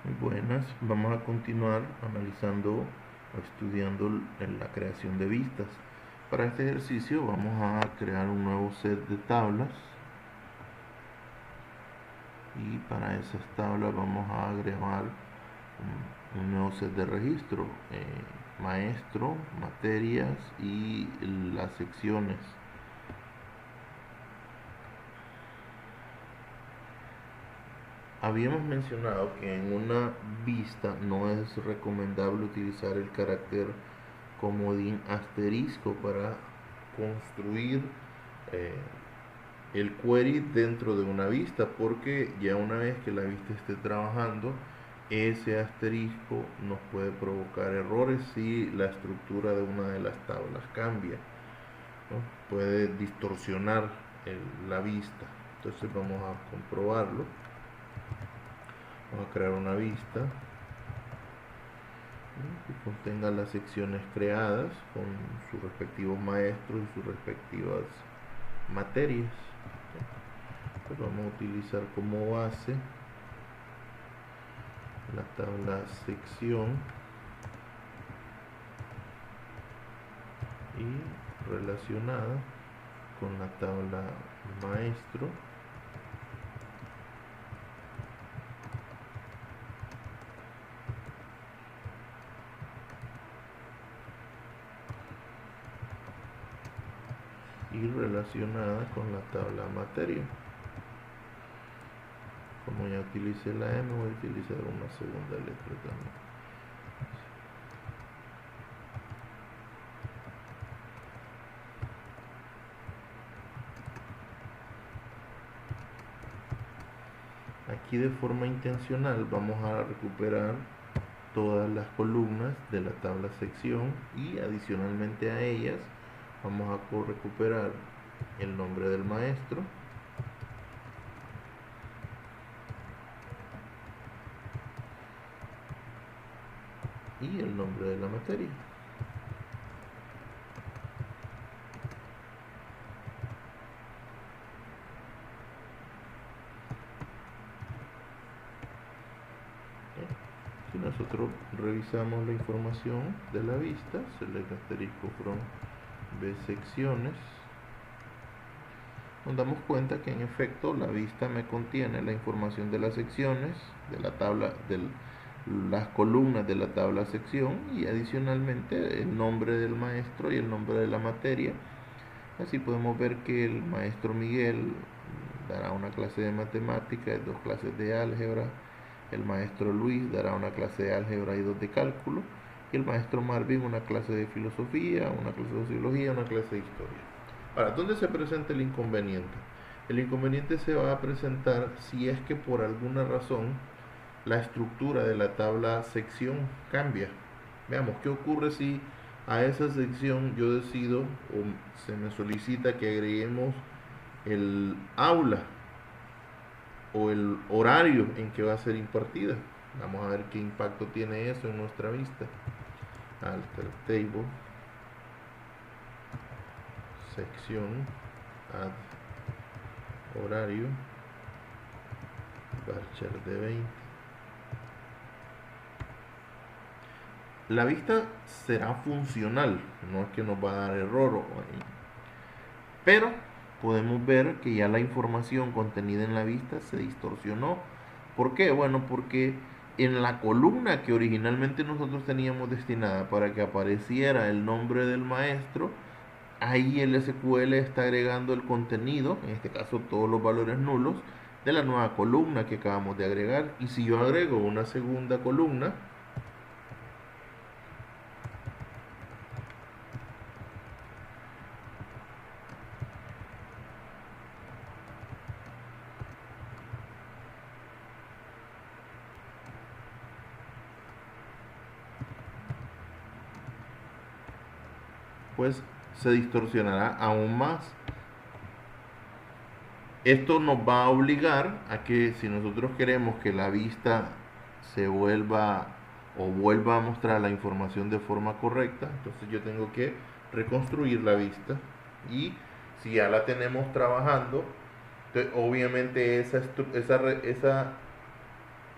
Muy buenas, vamos a continuar analizando o estudiando la creación de vistas. Para este ejercicio vamos a crear un nuevo set de tablas y para esas tablas vamos a agregar un nuevo set de registro, maestro, materias y las secciones. Habíamos mencionado que en una vista no es recomendable utilizar el carácter comodín asterisco para construir eh, el query dentro de una vista, porque ya una vez que la vista esté trabajando, ese asterisco nos puede provocar errores si la estructura de una de las tablas cambia, ¿no? Puede distorsionar la vista. Entonces vamos a comprobarlo. Vamos a crear una vista que contenga las secciones creadas con sus respectivos maestros y sus respectivas materias. Pues vamos a utilizar como base la tabla sección y relacionada con la tabla maestro y relacionada con la tabla materia. Como ya utilicé la M, voy a utilizar una segunda letra también. Aquí de forma intencional vamos a recuperar todas las columnas de la tabla sección y adicionalmente a ellas vamos a recuperar el nombre del maestro y el nombre de la materia. Si nosotros revisamos la información de la vista, select asterisco from B secciones, nos damos cuenta que en efecto la vista me contiene la información de las secciones, de la tabla, de las columnas de la tabla sección y adicionalmente el nombre del maestro y el nombre de la materia. Así podemos ver que el maestro Miguel dará una clase de matemáticas, dos clases de álgebra, el maestro Luis dará una clase de álgebra y dos de cálculo, y el maestro Marvin una clase de filosofía, una clase de sociología, una clase de historia. Ahora, ¿dónde se presenta el inconveniente? El inconveniente se va a presentar si es que por alguna razón la estructura de la tabla sección cambia. Veamos, ¿qué ocurre si a esa sección yo decido o se me solicita que agreguemos el aula o el horario en que va a ser impartida? Vamos a ver qué impacto tiene eso en nuestra vista. Alter table, sección, add horario, varchar de 20. La vista será funcional, no es que nos va a dar error, pero podemos ver que ya la información contenida en la vista se distorsionó. ¿Por qué? Bueno, porque en la columna que originalmente nosotros teníamos destinada para que apareciera el nombre del maestro, ahí el SQL está agregando el contenido, en este caso todos los valores nulos, de la nueva columna que acabamos de agregar. Y si yo agrego una segunda columna, pues se distorsionará aún más. Esto nos va a obligar a que si nosotros queremos que la vista se vuelva o vuelva a mostrar la información de forma correcta, entonces yo tengo que reconstruir la vista y si ya la tenemos trabajando, obviamente esa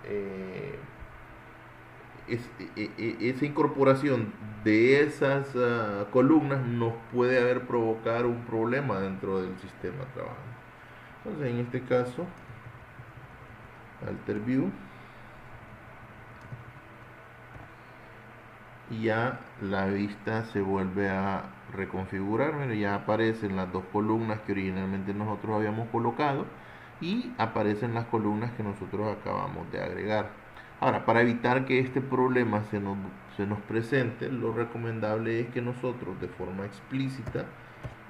eh, esa incorporación de esas columnas nos puede haber provocar un problema dentro del sistema trabajando. Entonces, en este caso, Alter View, y ya la vista se vuelve a reconfigurar. Mira, ya aparecen las dos columnas que originalmente nosotros habíamos colocado y aparecen las columnas que nosotros acabamos de agregar. Ahora, para evitar que este problema se nos presente, lo recomendable es que nosotros de forma explícita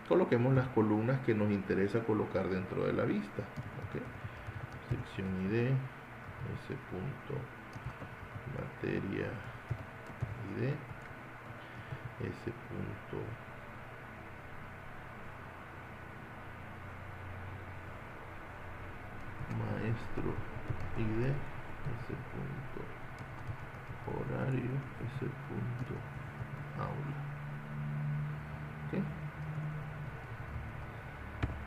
coloquemos las columnas que nos interesa colocar dentro de la vista. ¿Okay? Sección ID, ese punto, materia ID, ese punto, maestro ID, ese punto, horario, ese punto, aula. ¿Okay?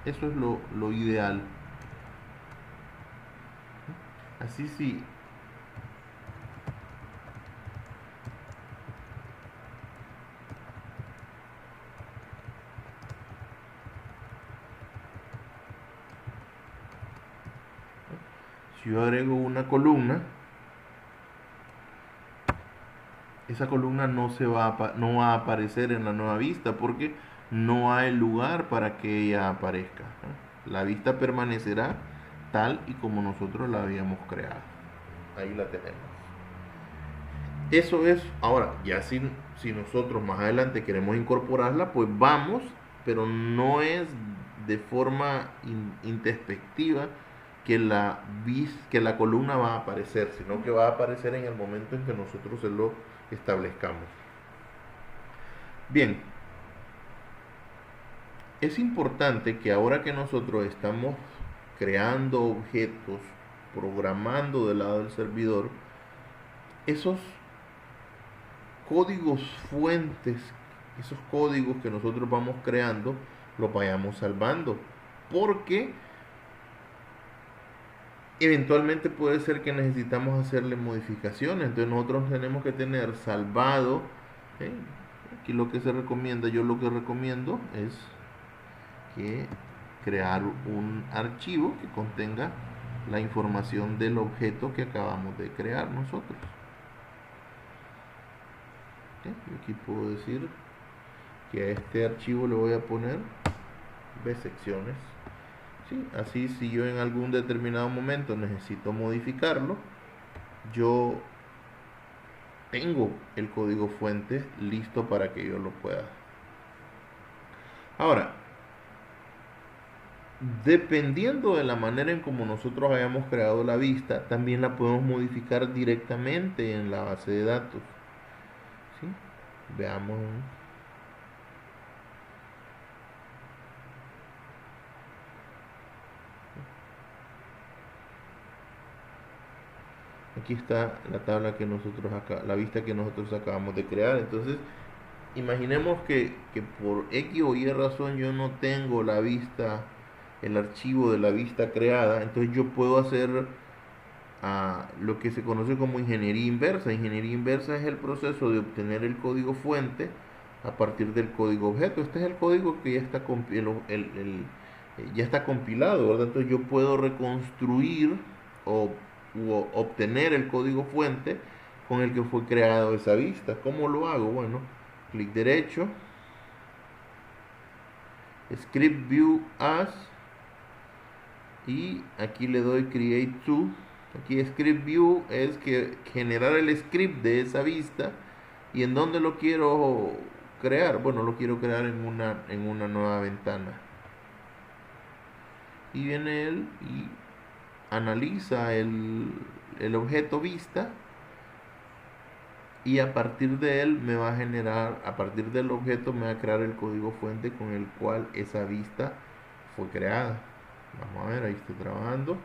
Eso es lo ideal. Así sí. Si yo agrego una columna, esa columna no va a aparecer en la nueva vista porque no hay lugar para que ella aparezca. La vista permanecerá tal y como nosotros la habíamos creado. Ahí la tenemos. Eso es, ahora, ya si nosotros más adelante queremos incorporarla, pues vamos, pero no es de forma introspectiva que la columna va a aparecer, sino que va a aparecer en el momento en que nosotros se lo establezcamos. Bien, es importante que ahora que nosotros estamos creando objetos, programando del lado del servidor, esos códigos fuentes, esos códigos que nosotros vamos creando, los vayamos salvando, porque eventualmente puede ser que necesitamos hacerle modificaciones. Entonces nosotros tenemos que tener salvado, ¿eh? Aquí lo que se recomienda, yo lo que recomiendo es que crear un archivo que contenga la información del objeto que acabamos de crear nosotros. ¿Okay? Y aquí puedo decir que a este archivo le voy a poner bsecciones. ¿Sí? Así, si yo en algún determinado momento necesito modificarlo, yo tengo el código fuente listo para que yo lo pueda. Ahora, dependiendo de la manera en como nosotros hayamos creado la vista, también la podemos modificar directamente en la base de datos. ¿Sí? Veamos. Aquí está la tabla que nosotros acá, la vista que nosotros acabamos de crear. Entonces, imaginemos que por X o Y razón yo no tengo la vista, el archivo de la vista creada. Entonces yo puedo hacer lo que se conoce como ingeniería inversa. Ingeniería inversa es el proceso de obtener el código fuente a partir del código objeto. Este es el código que ya está, ya está compilado, ¿verdad? Entonces yo puedo reconstruir o obtener el código fuente con el que fue creado esa vista. ¿Cómo lo hago? Bueno, clic derecho, Script View As, y aquí le doy Create To. Aquí Script View es que generar el script de esa vista. ¿Y en dónde lo quiero crear? Bueno, lo quiero crear en una nueva ventana. Y viene él y analiza el objeto vista, y a partir de él me va a generar, a partir del objeto me va a crear el código fuente con el cual esa vista fue creada. Vamos a ver, ahí estoy trabajando.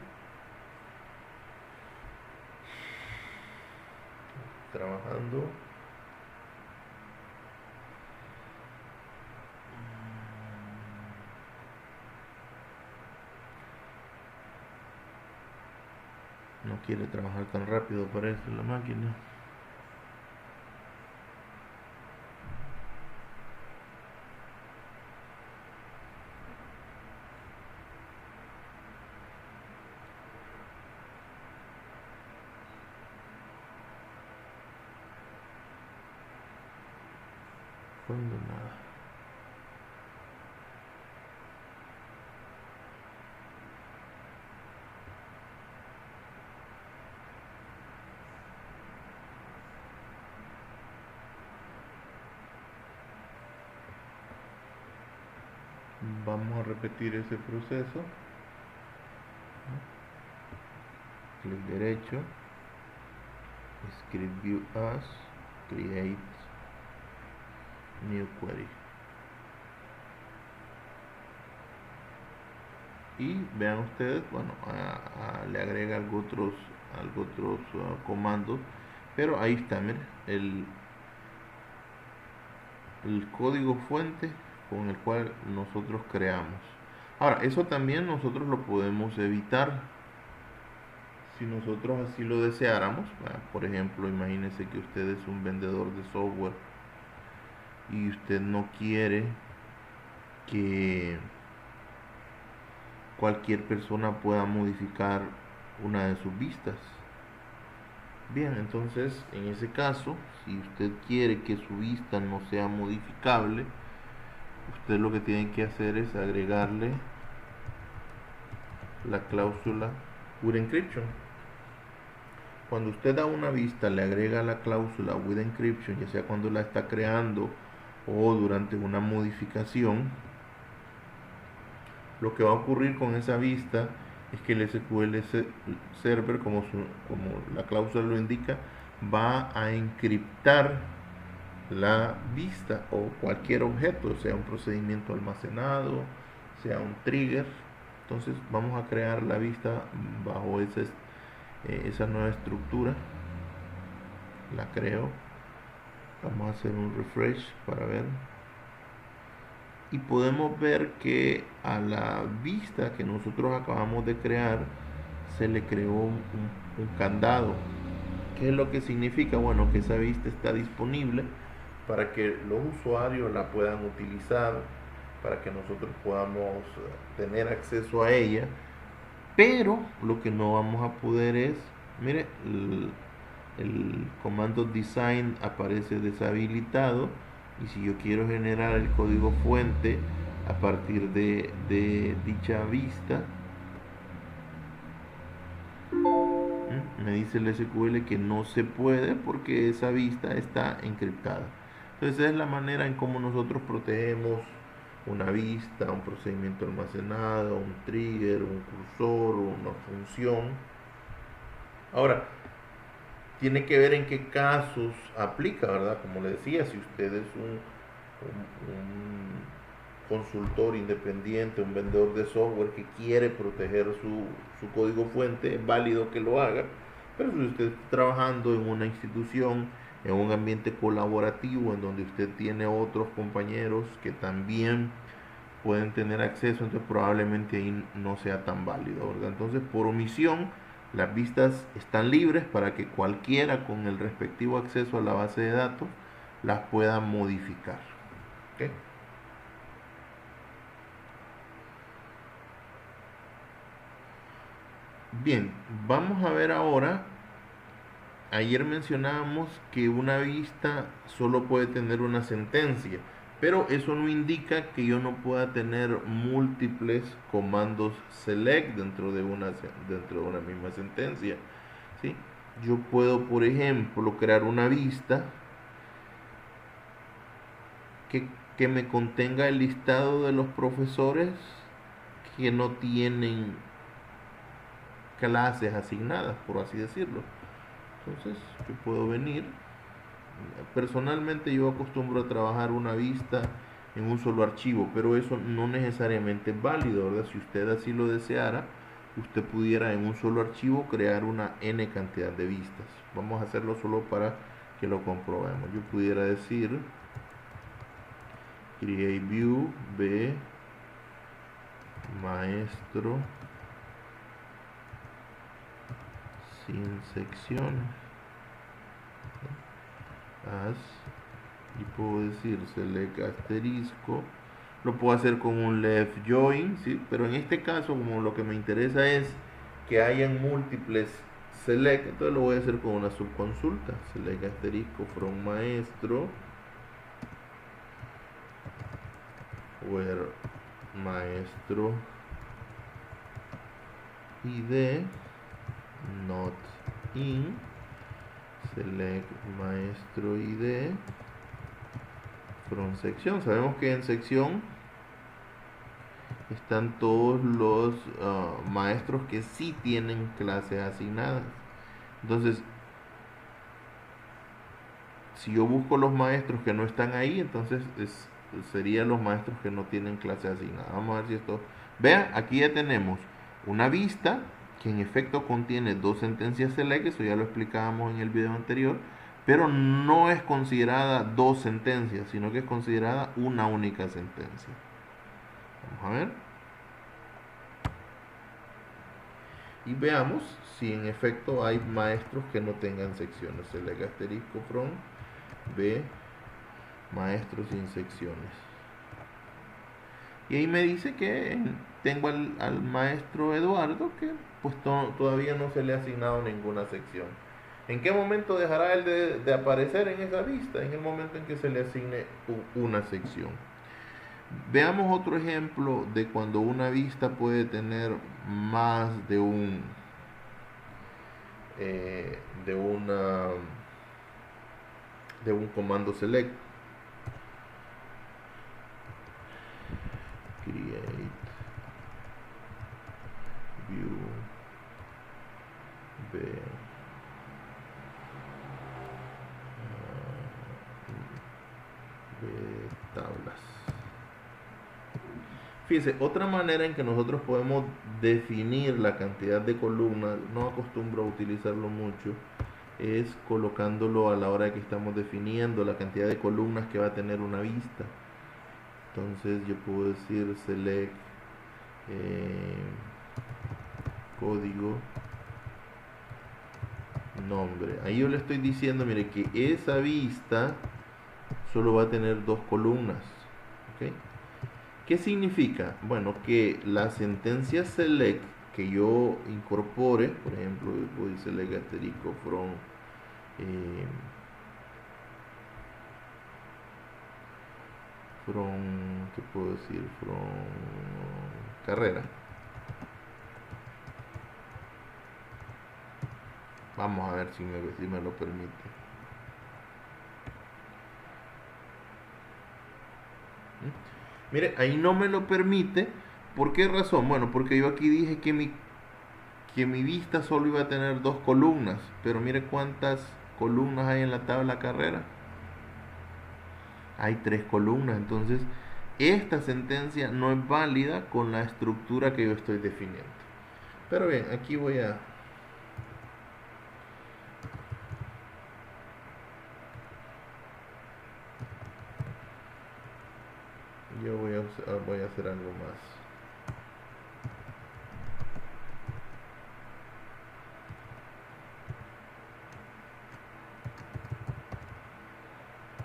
No quiere trabajar tan rápido, parece la máquina. Cuando nada. Vamos a repetir ese proceso. Clic derecho, Script View As, Create New Query. Y vean ustedes, bueno, le agrega algo otros comandos, pero ahí está, miren, el código fuente con el cual nosotros creamos. Ahora, eso también nosotros lo podemos evitar si nosotros así lo deseáramos. Por ejemplo, imagínense que usted es un vendedor de software y usted no quiere que cualquier persona pueda modificar una de sus vistas. Bien, entonces en ese caso, si usted quiere que su vista no sea modificable, usted lo que tiene que hacer es agregarle la cláusula with encryption. Cuando usted a una vista le agrega la cláusula with encryption, ya sea cuando la está creando o durante una modificación, lo que va a ocurrir con esa vista es que el SQL Server, como la cláusula lo indica, va a encriptar la vista o cualquier objeto, sea un procedimiento almacenado, sea un trigger. Entonces vamos a crear la vista bajo esa nueva estructura. La creo. Vamos a hacer un refresh para ver. Y podemos ver que a la vista que nosotros acabamos de crear se le creó un candado. ¿Qué es lo que significa? Bueno, que esa vista está disponible para que los usuarios la puedan utilizar, para que nosotros podamos tener acceso a ella, pero lo que no vamos a poder es, mire, el comando design aparece deshabilitado, y si yo quiero generar el código fuente a partir de dicha vista, me dice el SQL que no se puede porque esa vista está encriptada. Entonces esa es la manera en cómo nosotros protegemos una vista, un procedimiento almacenado, un trigger, un cursor, una función. Ahora, tiene que ver en qué casos aplica, ¿verdad? Como le decía, si usted es un consultor independiente, un vendedor de software que quiere proteger su código fuente, es válido que lo haga. Pero si usted está trabajando en una institución, en un ambiente colaborativo, en donde usted tiene otros compañeros que también pueden tener acceso, entonces probablemente ahí no sea tan válido, ¿verdad? Entonces, por omisión, las vistas están libres para que cualquiera con el respectivo acceso a la base de datos las pueda modificar. ¿Okay? Bien, vamos a ver ahora. Ayer mencionábamos que una vista solo puede tener una sentencia, pero eso no indica que yo no pueda tener múltiples comandos select dentro de una misma sentencia, ¿sí? Yo puedo, por ejemplo, crear una vista que me contenga el listado de los profesores que no tienen clases asignadas, por así decirlo. Entonces yo puedo venir. Personalmente yo acostumbro a trabajar una vista en un solo archivo, pero eso no necesariamente es válido, ¿verdad? Si usted así lo deseara, usted pudiera en un solo archivo crear una n cantidad de vistas. Vamos a hacerlo solo para que lo comprobemos. Yo pudiera decir create view b maestro sin secciones as, y puedo decir select asterisco. Lo puedo hacer con un left join, ¿sí? Pero en este caso, como lo que me interesa es que hayan múltiples select, entonces lo voy a hacer con una subconsulta. Select asterisco from maestro where maestro id not in, select maestro id from sección. Sabemos que en sección están todos los maestros que sí tienen clases asignadas. Entonces, si yo busco los maestros que no están ahí, entonces serían los maestros que no tienen clases asignadas. Vamos a ver si esto... Vean, aquí ya tenemos una vista que en efecto contiene dos sentencias select, eso ya lo explicábamos en el video anterior, pero no es considerada dos sentencias, sino que es considerada una única sentencia. Vamos a ver. Y veamos si en efecto hay maestros que no tengan secciones. Select asterisco from B, maestros sin secciones. Y ahí me dice que tengo al maestro Eduardo que pues todavía no se le ha asignado ninguna sección. ¿En qué momento dejará él de aparecer en esa vista? En el momento en que se le asigne una sección. Veamos otro ejemplo de cuando una vista puede tener más de un de un comando select. Create view B tablas. Fíjense, otra manera en que nosotros podemos definir la cantidad de columnas, no acostumbro a utilizarlo mucho, es colocándolo a la hora de que estamos definiendo la cantidad de columnas que va a tener una vista. Entonces yo puedo decir select código nombre. Ahí yo le estoy diciendo, mire, que esa vista solo va a tener dos columnas. ¿Okay? ¿Qué significa? Bueno, que la sentencia select que yo incorpore, por ejemplo, voy a select asterisco from ¿qué puedo decir? From carrera. Vamos a ver si me lo permite. Mire, ahí no me lo permite. ¿Por qué razón? Bueno, porque yo aquí dije que mi vista solo iba a tener dos columnas. Pero mire cuántas columnas hay en la tabla carrera. Hay tres columnas. Entonces, esta sentencia no es válida con la estructura que yo estoy definiendo. Pero bien, aquí voy a... Yo voy a hacer algo más.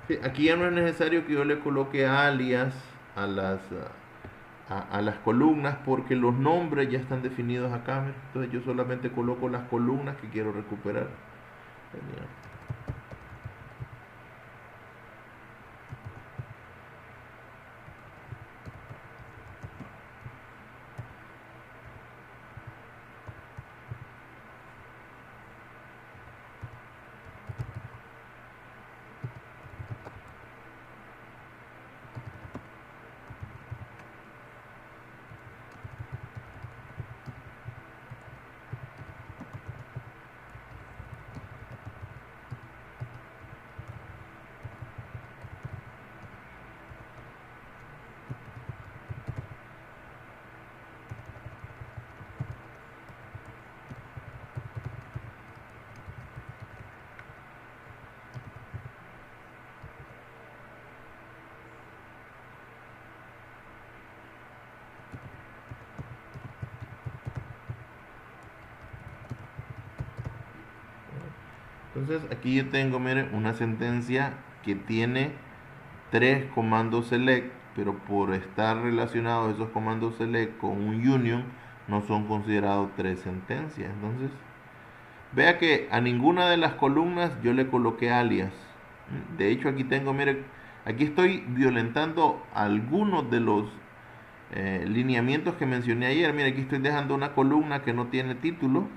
Sí, aquí ya no es necesario que yo le coloque alias a las columnas porque los nombres ya están definidos acá. Entonces yo solamente coloco las columnas que quiero recuperar. Genial. Entonces aquí yo tengo, miren, una sentencia que tiene tres comandos select, pero por estar relacionados esos comandos select con un union, no son considerados tres sentencias. Entonces, vea que a ninguna de las columnas yo le coloqué alias. De hecho, aquí tengo, miren, Aquí estoy violentando algunos de los lineamientos que mencioné ayer. Mira, aquí estoy dejando una columna que no tiene título.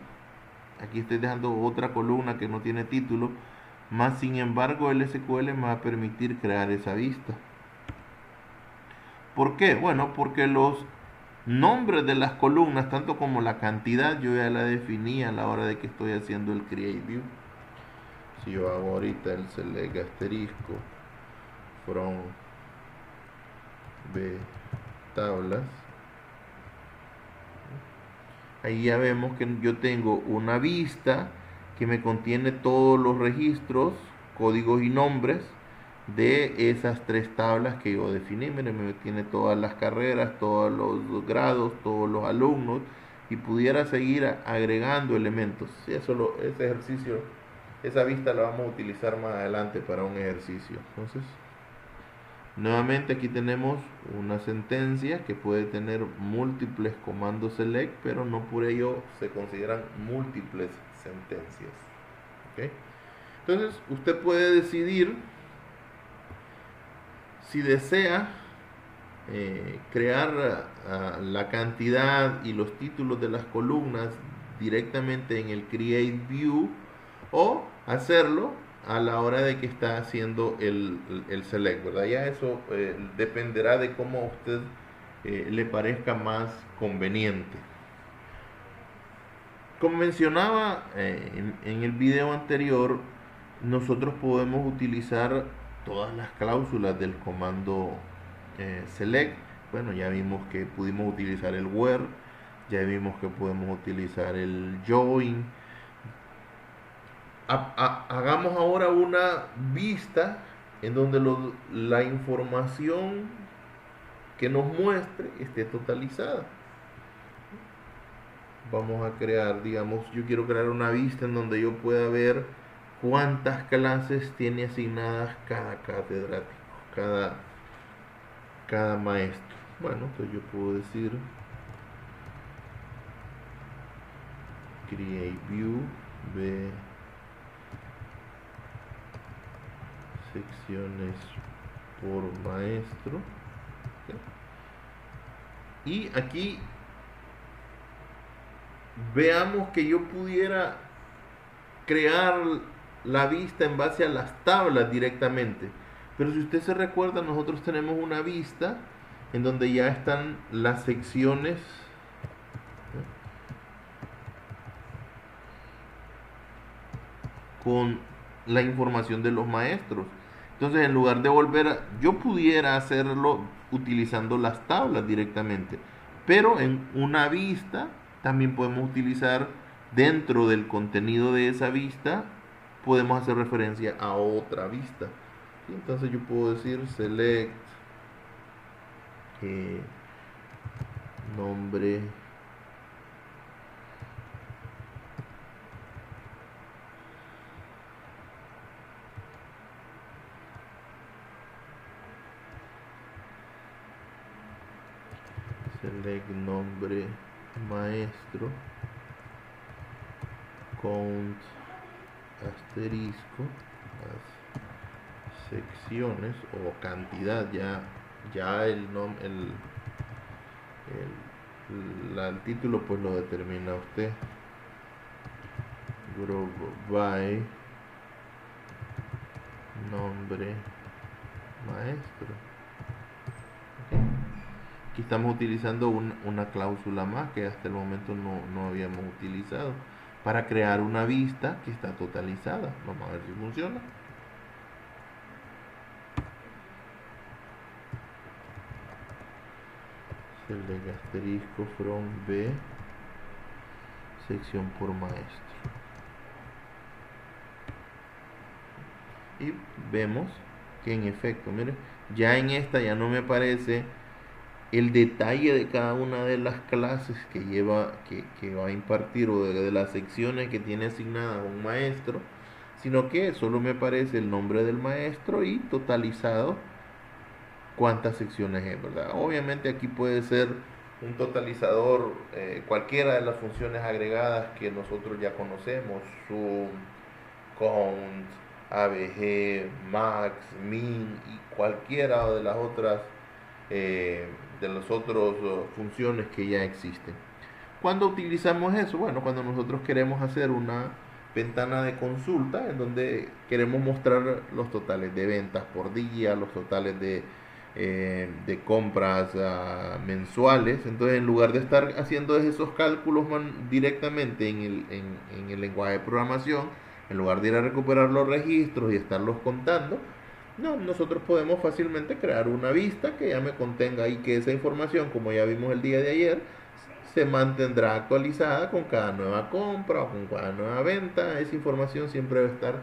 Aquí estoy dejando otra columna que no tiene título. Más sin embargo, el SQL me va a permitir crear esa vista. ¿Por qué? Bueno, porque los nombres de las columnas, tanto como la cantidad, yo ya la definí a la hora de que estoy haciendo el Create View. Si yo hago ahorita el select asterisco from B tablas, ahí ya vemos que yo tengo una vista que me contiene todos los registros, códigos y nombres de esas tres tablas que yo definí. Miren, me tiene todas las carreras, todos los grados, todos los alumnos, y pudiera seguir agregando elementos. Sí, ese ejercicio, esa vista la vamos a utilizar más adelante para un ejercicio. Entonces, nuevamente aquí tenemos una sentencia que puede tener múltiples comandos select, pero no por ello se consideran múltiples sentencias. ¿Okay? Entonces, usted puede decidir si desea crear la cantidad y los títulos de las columnas directamente en el Create View, o hacerlo a la hora de que está haciendo el select, ¿verdad? Ya eso dependerá de cómo a usted le parezca más conveniente. Como mencionaba en el video anterior, nosotros podemos utilizar todas las cláusulas del comando select. Bueno, ya vimos que pudimos utilizar el where, ya vimos que podemos utilizar el join. Hagamos ahora una vista en donde la información que nos muestre esté totalizada. Vamos a crear, digamos, yo quiero crear una vista en donde yo pueda ver cuántas clases tiene asignadas cada catedrático, cada maestro. Bueno, entonces yo puedo decir create view de secciones por maestro. Y aquí veamos que yo pudiera crear la vista en base a las tablas directamente. Pero si usted se recuerda, nosotros tenemos una vista en donde ya están las secciones con la información de los maestros. Entonces, en lugar de yo pudiera hacerlo utilizando las tablas directamente, pero en una vista también podemos utilizar, dentro del contenido de esa vista, podemos hacer referencia a otra vista. ¿Sí? Entonces yo puedo decir select nombre maestro count asterisco las secciones o cantidad, ya el título pues lo determina usted. Group by nombre maestro. Okay. Aquí estamos utilizando una cláusula más que hasta el momento no habíamos utilizado para crear una vista que está totalizada. Vamos a ver si funciona. Select asterisco from B sección por maestro. Y vemos que en efecto, miren, ya en esta ya no me aparece el detalle de cada una de las clases que va a impartir, o de las secciones que tiene asignadas un maestro, sino que solo me aparece el nombre del maestro y totalizado cuántas secciones es, ¿verdad? Obviamente aquí puede ser un totalizador, cualquiera de las funciones agregadas que nosotros ya conocemos, sum, count, ABG, Max, Min y cualquiera de las otras de las otras funciones que ya existen. ¿Cuándo utilizamos eso? Bueno, cuando nosotros queremos hacer una ventana de consulta en donde queremos mostrar los totales de ventas por día, los totales de compras mensuales. Entonces, en lugar de estar haciendo esos cálculos directamente en el lenguaje de programación, en lugar de ir a recuperar los registros y estarlos contando, no, nosotros podemos fácilmente crear una vista que ya me contenga y que esa información, como ya vimos el día de ayer, se mantendrá actualizada con cada nueva compra o con cada nueva venta. Esa información siempre debe estar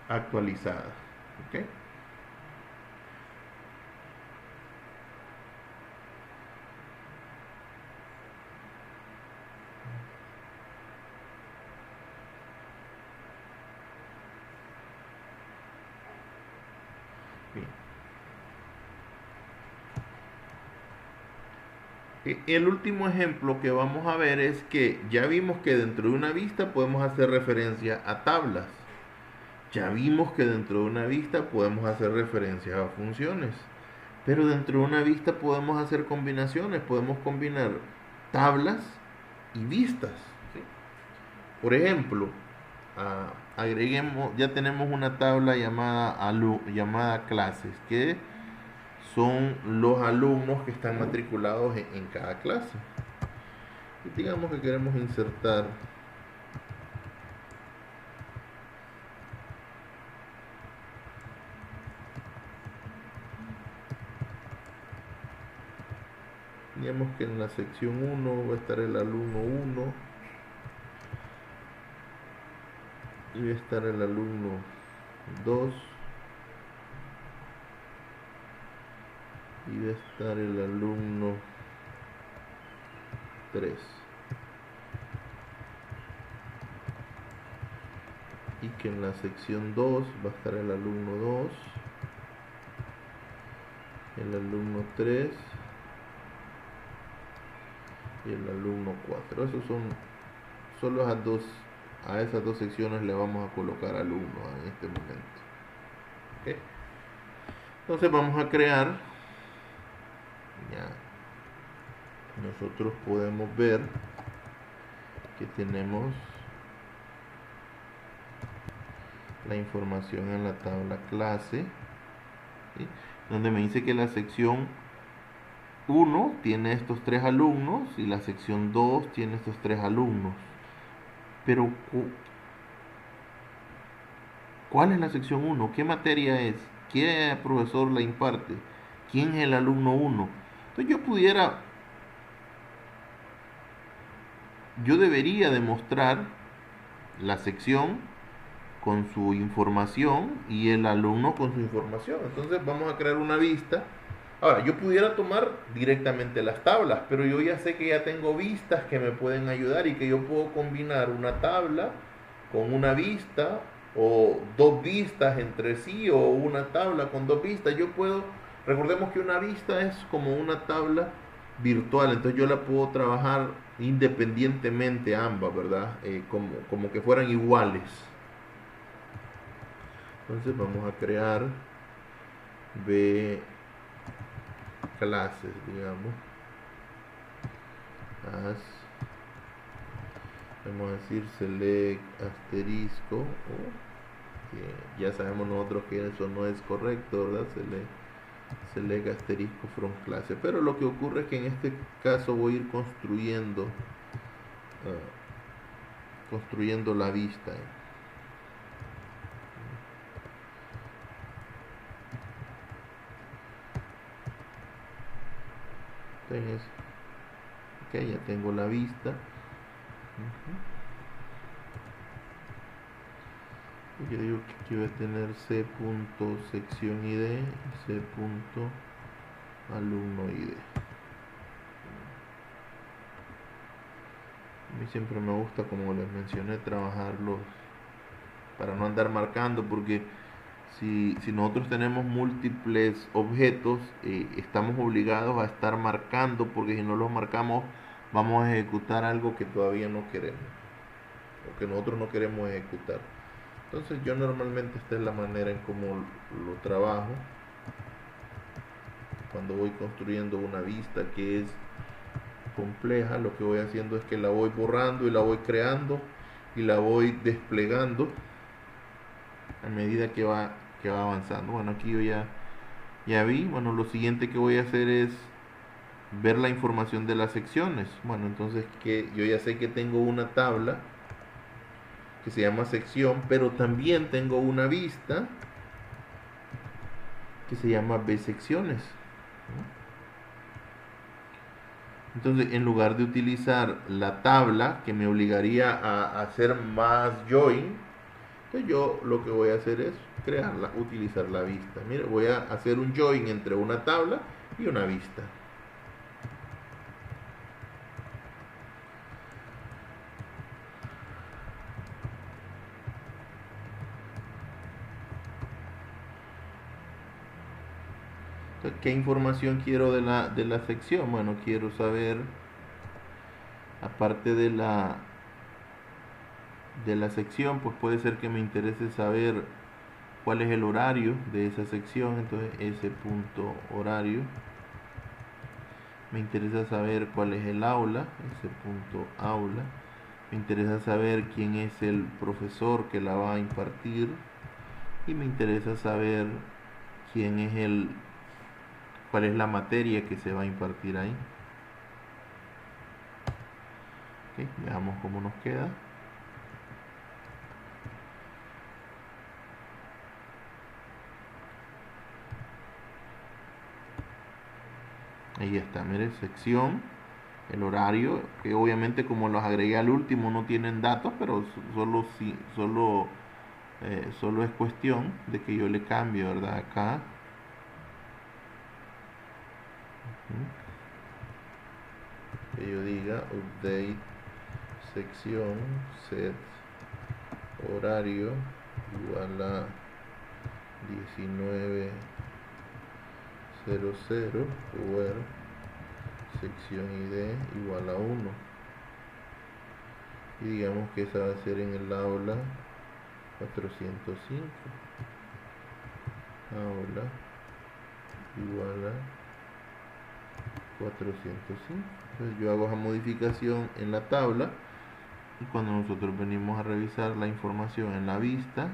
actualizada. ¿Okay? Bien. El último ejemplo que vamos a ver es que ya vimos que dentro de una vista podemos hacer referencia a tablas. Ya vimos que dentro de una vista podemos hacer referencia a funciones. Pero dentro de una vista podemos hacer combinaciones. Podemos combinar tablas y vistas. ¿Sí? Por ejemplo, agreguemos, ya tenemos una tabla llamada clases, que son los alumnos que están matriculados en cada clase. Y digamos que queremos insertar digamos que en la sección 1 va a estar el alumno 1 y va a estar el alumno 2 y va a estar el alumno 3. Y que en la sección 2 va a estar el alumno 2, el alumno 3 y el alumno 4. Esos son solo a esas dos secciones le vamos a colocar alumnos en este momento. ¿Okay? Entonces vamos a crear, ya nosotros podemos ver que tenemos la información en la tabla clase, ¿sí? Donde me dice que la sección 1 tiene estos 3 alumnos y la sección 2 tiene estos 3 alumnos. Pero ¿cuál es la sección 1? ¿Qué materia es? ¿Qué profesor la imparte? ¿Quién es el alumno 1? Entonces yo debería demostrar la sección con su información y el alumno con su información. Entonces vamos a crear una vista. Ahora, yo pudiera tomar directamente las tablas, pero yo ya sé que ya tengo vistas que me pueden ayudar y que yo puedo combinar una tabla con una vista o dos vistas entre sí o una tabla con dos vistas. Recordemos que una vista es como una tabla virtual, entonces yo la puedo trabajar independientemente ambas, ¿verdad? Como que fueran iguales. Entonces vamos a crear B clases, digamos. Vamos a decir select asterisco. Ya sabemos nosotros que eso no es correcto, ¿verdad? Select asterisco from clase. Pero lo que ocurre es que en este caso voy a ir construyendo la vista. Entonces, ok, ya tengo la vista. Yo digo que aquí voy a tener c.sección id y c.alumno id. A mí siempre me gusta, como les mencioné, trabajarlos para no andar marcando, porque si nosotros tenemos múltiples objetos, estamos obligados a estar marcando, porque si no los marcamos vamos a ejecutar algo que todavía no queremos o que nosotros no queremos ejecutar. Entonces yo normalmente esta es la manera en cómo lo trabajo cuando voy construyendo una vista que es compleja. Lo que voy haciendo es que la voy borrando y la voy creando y la voy desplegando a medida que va avanzando. Bueno, aquí yo ya vi. Bueno, lo siguiente que voy a hacer es ver la información de las secciones. Bueno, entonces que yo ya sé que tengo una tabla que se llama sección, pero también tengo una vista que se llama B secciones. Entonces, en lugar de utilizar la tabla que me obligaría a hacer más join, entonces yo lo que voy a hacer es crearla, utilizar la vista. Mire, voy a hacer un join entre una tabla y una vista. Entonces, ¿qué información quiero de la sección? Bueno, quiero saber, aparte de la sección, pues puede ser que me interese saber cuál es el horario de esa sección. Entonces, ese punto horario. Me interesa saber cuál es el aula, ese punto aula. Me interesa saber quién es el profesor que la va a impartir. Y me interesa saber quién es cuál es la materia que se va a impartir ahí. Okay, veamos cómo nos queda. Ahí está, mire, sección, el horario, que obviamente como los agregué al último no tienen datos, pero solo es cuestión de que yo le cambie, ¿verdad? Acá. Que yo diga update sección set horario igual a 19:00 where sección id igual a 1, y digamos que esa va a ser en el aula 405, aula igual a 405. Entonces yo hago esa modificación en la tabla, y cuando nosotros venimos a revisar la información en la vista,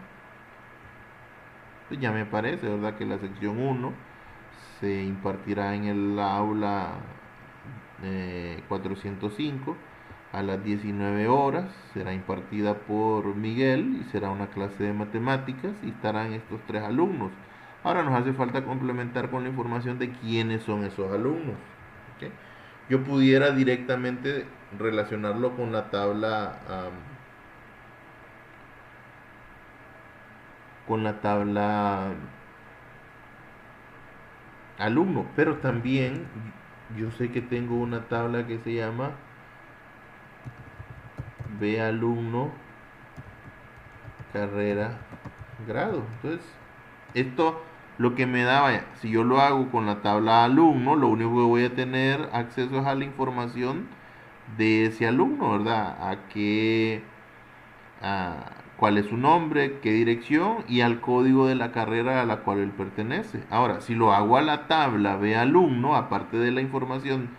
pues ya me parece, ¿verdad?, que la sección 1 se impartirá en el aula 405 a las 19 horas. Será impartida por Miguel y será una clase de matemáticas y estarán estos 3 alumnos. Ahora nos hace falta complementar con la información de quiénes son esos alumnos. ¿Okay? Yo pudiera directamente relacionarlo con la tabla alumno, pero también yo sé que tengo una tabla que se llama B alumno carrera grado. Entonces, esto lo que me da, vaya, si yo lo hago con la tabla alumno, lo único que voy a tener acceso es a la información de ese alumno, ¿verdad? Cuál es su nombre, qué dirección y al código de la carrera a la cual él pertenece. Ahora, si lo hago a la tabla B alumno, aparte de la información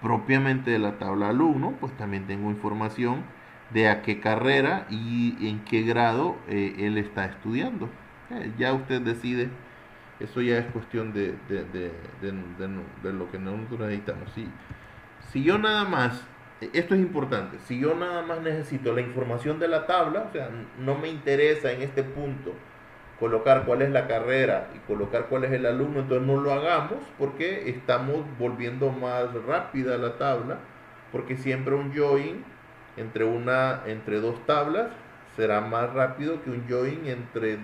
propiamente de la tabla alumno, pues también tengo información de a qué carrera y en qué grado él está estudiando. Ya usted decide, eso ya es cuestión de lo que nosotros necesitamos. Si yo nada más, esto es importante, si yo nada más necesito la información de la tabla, o sea, no me interesa en este punto colocar cuál es la carrera y colocar cuál es el alumno, entonces no lo hagamos porque estamos volviendo más rápida la tabla, porque siempre un join entre dos tablas será más rápido que un join entre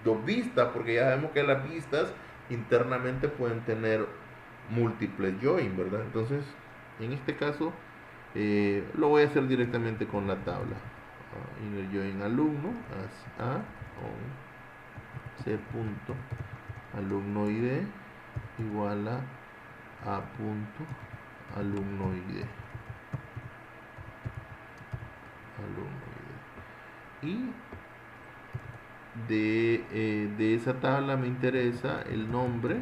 dos vistas, porque ya sabemos que las vistas internamente pueden tener múltiples join, ¿verdad? Entonces, en este caso, lo voy a hacer directamente con la tabla. Inner join alumno, as a on C punto alumno ID igual a punto alumno ID y de esa tabla me interesa el nombre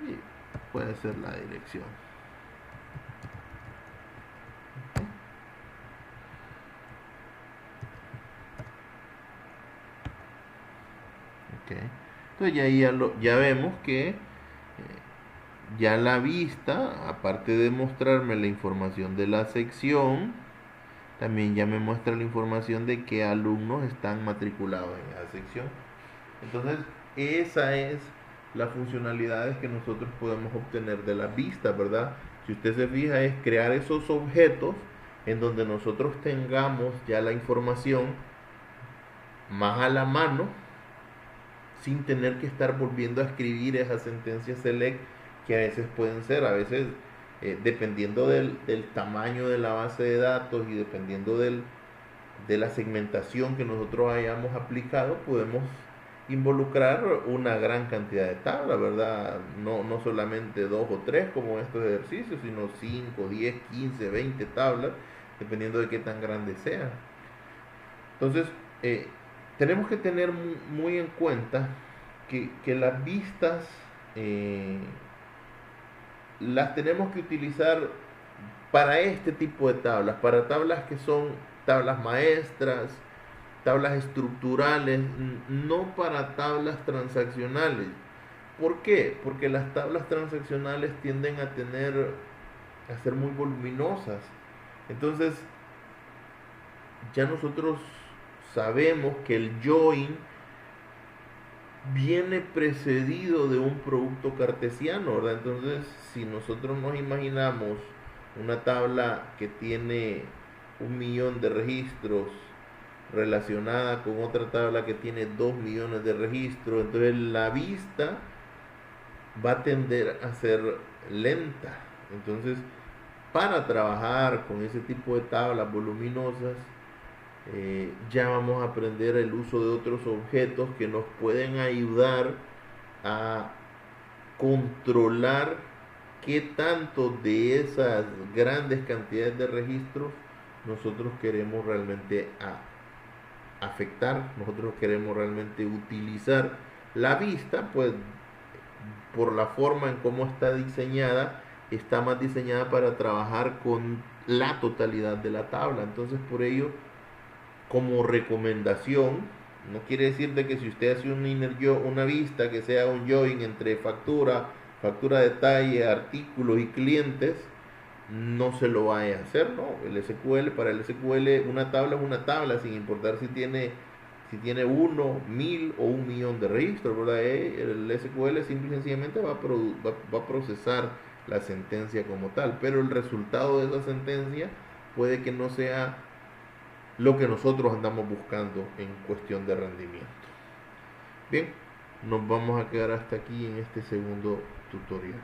y puede ser la dirección. Okay. Entonces ya vemos que ya la vista, aparte de mostrarme la información de la sección, también ya me muestra la información de qué alumnos están matriculados en esa sección. Entonces, esa es las funcionalidades que nosotros podemos obtener de la vista, ¿verdad? Si usted se fija, es crear esos objetos en donde nosotros tengamos ya la información más a la mano, sin tener que estar volviendo a escribir esas sentencias select que a veces pueden ser, a veces dependiendo del tamaño de la base de datos y dependiendo de la segmentación que nosotros hayamos aplicado, podemos involucrar una gran cantidad de tablas, ¿verdad? No solamente 2 o 3 como estos ejercicios, sino 5, 10, 15, 20 tablas, dependiendo de qué tan grandes sean. Entonces, tenemos que tener muy en cuenta que las vistas las tenemos que utilizar para este tipo de tablas, para tablas que son tablas maestras, tablas estructurales, no para tablas transaccionales. ¿Por qué? Porque las tablas transaccionales tienden a ser muy voluminosas. Entonces, ya nosotros sabemos que el join viene precedido de un producto cartesiano, ¿verdad? Entonces, si nosotros nos imaginamos una tabla que tiene 1.000.000 de registros relacionada con otra tabla que tiene 2.000.000 de registros, entonces la vista va a tender a ser lenta. Entonces, para trabajar con ese tipo de tablas voluminosas, ya vamos a aprender el uso de otros objetos que nos pueden ayudar a controlar qué tanto de esas grandes cantidades de registros nosotros queremos realmente afectar, nosotros queremos realmente utilizar. La vista, pues por la forma en cómo está diseñada, está más diseñada para trabajar con la totalidad de la tabla. Entonces, por ello, como recomendación, no quiere decir de que si usted hace una vista que sea un join entre factura, detalle, artículos y clientes, no se lo vaya a hacer, ¿no? Para el SQL una tabla es una tabla, sin importar si tiene 1, 1.000 o 1.000.000 de registros, ¿verdad? El SQL simple y sencillamente va a procesar la sentencia como tal, pero el resultado de esa sentencia puede que no sea lo que nosotros andamos buscando en cuestión de rendimiento. Bien, nos vamos a quedar hasta aquí en este segundo tutorial.